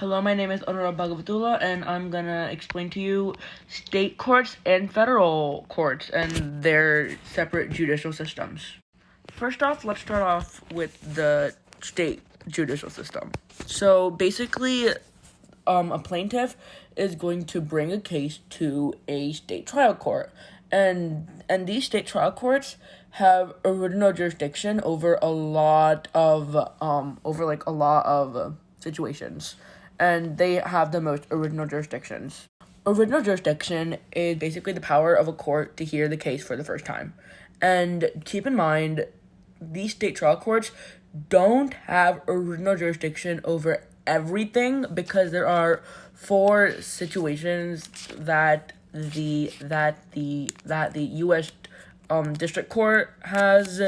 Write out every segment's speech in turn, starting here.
Hello, my name is Anurag Bhagavatula, and I'm gonna explain to you state courts and federal courts and their separate judicial systems. First off, let's start off with the state judicial system. So basically, a plaintiff is going to bring a case to a state trial court, and these state trial courts have original jurisdiction over a lot of situations, and they have the most original jurisdictions. Original jurisdiction is basically the power of a court to hear the case for the first time. And keep in mind, these state trial courts don't have original jurisdiction over everything because there are 4 situations that the U.S. District Court has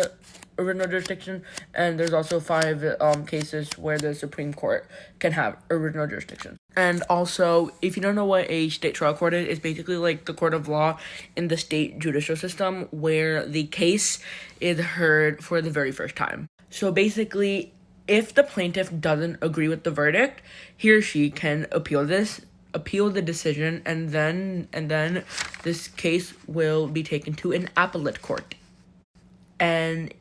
original jurisdiction, and there's also 5 cases where the Supreme Court can have original jurisdiction. And also, if you don't know what a state trial court is, it's basically like the court of law in the state judicial system where the case is heard for the very first time. So basically, if the plaintiff doesn't agree with the verdict, he or she can appeal the decision, and then this case will be taken to an appellate court. And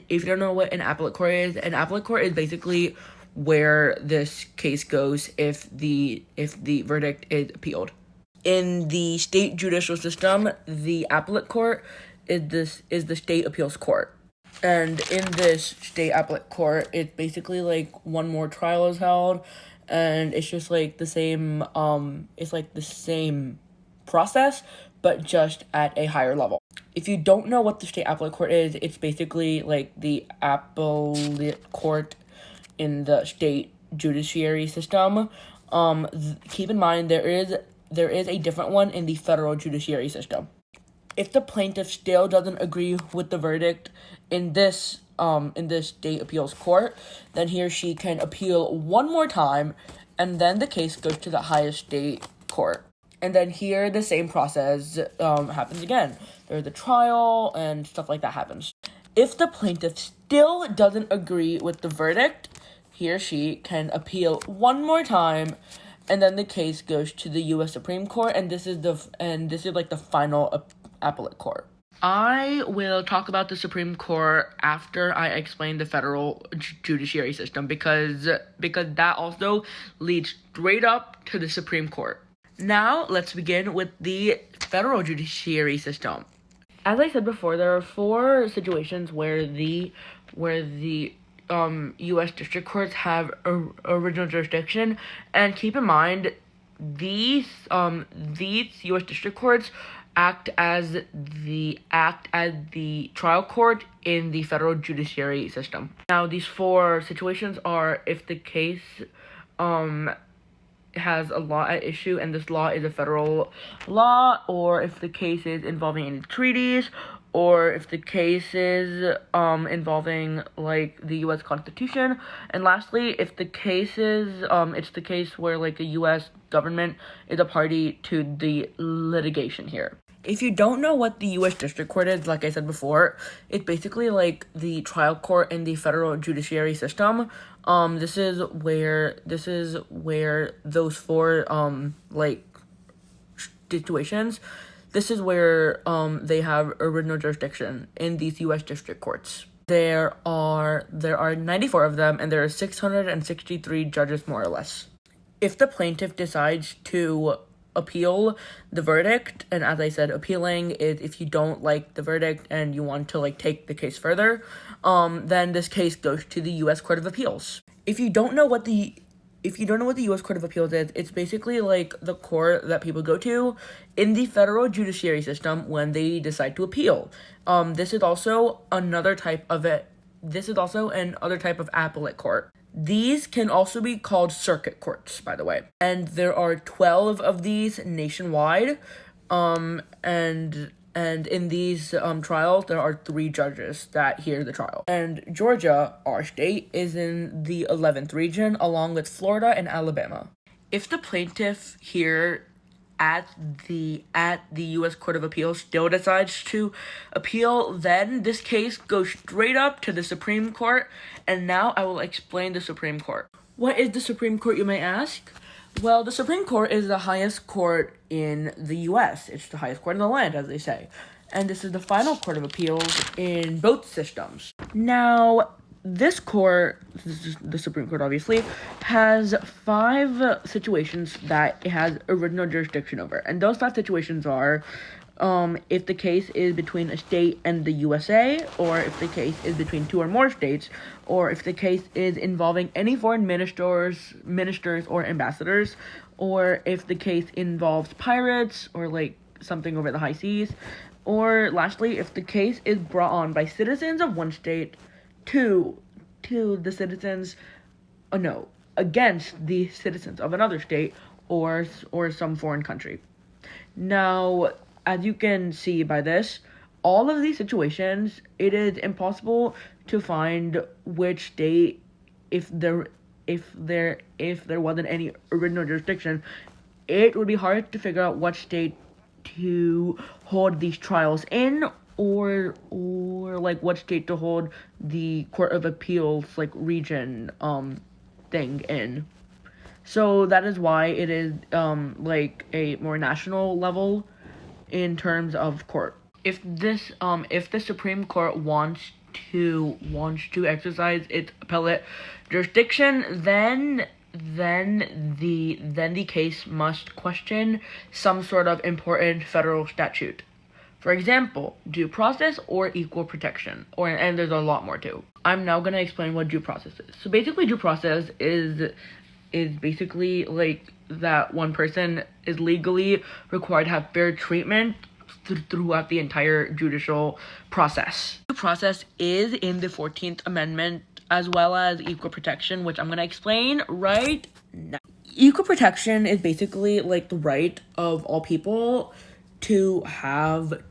if you don't know what an appellate court is basically where this case goes if the verdict is appealed. In the state judicial system, the appellate court is the state appeals court. And in this state appellate court, it's basically like one more trial is held, and it's just like the same process, but just at a higher level. If you don't know what the state appellate court is, it's basically like the appellate court in the state judiciary system. Keep in mind there is a different one in the federal judiciary system. If the plaintiff still doesn't agree with the verdict in this state appeals court, then he or she can appeal one more time, and then the case goes to the highest state court. And then here, the same process happens again. There's a trial and stuff like that happens. If the plaintiff still doesn't agree with the verdict, he or she can appeal one more time, and then the case goes to the U.S. Supreme Court, and this is like the final appellate court. I will talk about the Supreme Court after I explain the federal judiciary system because that also leads straight up to the Supreme Court. Now, let's begin with the federal judiciary system. As I said before, there are 4 situations where the U.S. district courts have original jurisdiction, and keep in mind these U.S. district courts act as the trial court in the federal judiciary system. Now, these 4 situations are if the case has a law at issue and this law is a federal law, or if the case is involving any treaties, or if the case is involving like the U.S. Constitution, and lastly, if the case is it's the case where like the U.S. government is a party to the litigation here. If you don't know what the U.S. District Court is, like I said before, it's basically like the trial court in the federal judiciary system. This is where those 4 situations. This is where they have original jurisdiction in these U.S. district courts. There are 94 of them, and there are 663 judges more or less. If the plaintiff decides to appeal the verdict, and as I said, appealing is if you don't like the verdict and you want to like take the case further, then this case goes to the U.S. Court of Appeals. If you don't know what the U.S. Court of Appeals is, it's basically like the court that people go to in the federal judiciary system when they decide to appeal. This is also another type of appellate court. These can also be called circuit courts, by the way. And there are 12 of these nationwide. And in these trials, there are 3 judges that hear the trial. And Georgia, our state, is in the 11th region, along with Florida and Alabama. If the plaintiff here at the U.S. Court of Appeals still decides to appeal, then this case goes straight up to the Supreme Court, and now I will explain the Supreme Court. What is the Supreme Court, you may ask? Well, the Supreme Court is the highest court in the U.S. It's the highest court in the land, as they say. And this is the final court of appeals in both systems. Now, this court, this is the Supreme Court obviously, has 5 situations that it has original jurisdiction over. And those 5 situations are if the case is between a state and the USA, or if the case is between 2 or more states, or if the case is involving any foreign ministers or ambassadors, or if the case involves pirates or like something over the high seas, or lastly, if the case is brought on by citizens of one state to the citizens, against the citizens of another state or some foreign country. Now, as you can see by this, all of these situations, it is impossible to find which state, if there wasn't any original jurisdiction, it would be hard to figure out what state to hold these trials in, or like what state to hold the Court of Appeals like region thing in. So that is why it is like a more national level in terms of court. If the Supreme Court wants to exercise its appellate jurisdiction, then the case must question some sort of important federal statute. For example, due process or equal protection, and there's a lot more too. I'm now gonna explain what due process is. So basically, due process is basically like that one person is legally required to have fair treatment throughout the entire judicial process. Due process is in the 14th Amendment, as well as equal protection, which I'm gonna explain right now. Equal protection is basically like the right of all people to have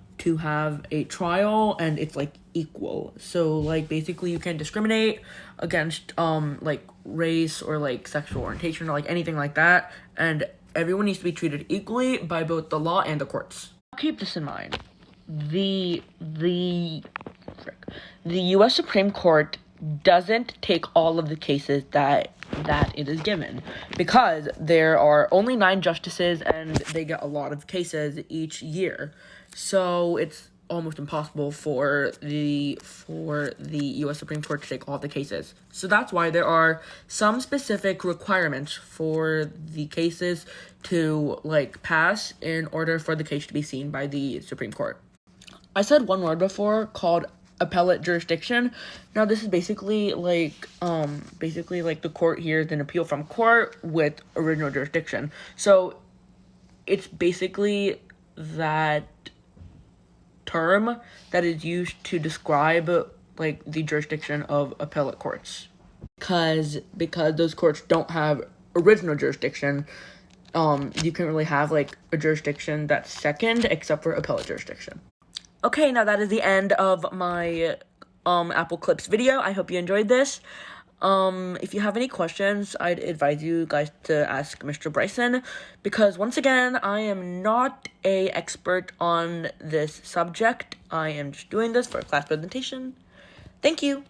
a trial, and it's like equal. So like basically you can't discriminate against like race or like sexual orientation or like anything like that, and everyone needs to be treated equally by both the law and the courts. Keep this in mind. The U.S. Supreme Court doesn't take all of the cases that it is given, because there are only 9 justices and they get a lot of cases each year. So it's almost impossible for the U.S. Supreme Court to take all the cases. So that's why there are some specific requirements for the cases to like pass in order for the case to be seen by the Supreme Court. I said one word before called appellate jurisdiction. Now this is basically like the court hears an appeal from court with original jurisdiction. So it's basically that term that is used to describe like the jurisdiction of appellate courts, because those courts don't have original jurisdiction. You can't really have like a jurisdiction that's second except for appellate jurisdiction. Okay, now that is the end of my Apple Clips video. I hope you enjoyed this. If you have any questions, I'd advise you guys to ask Mr. Bryson, because once again, I am not an expert on this subject. I am just doing this for a class presentation. Thank you.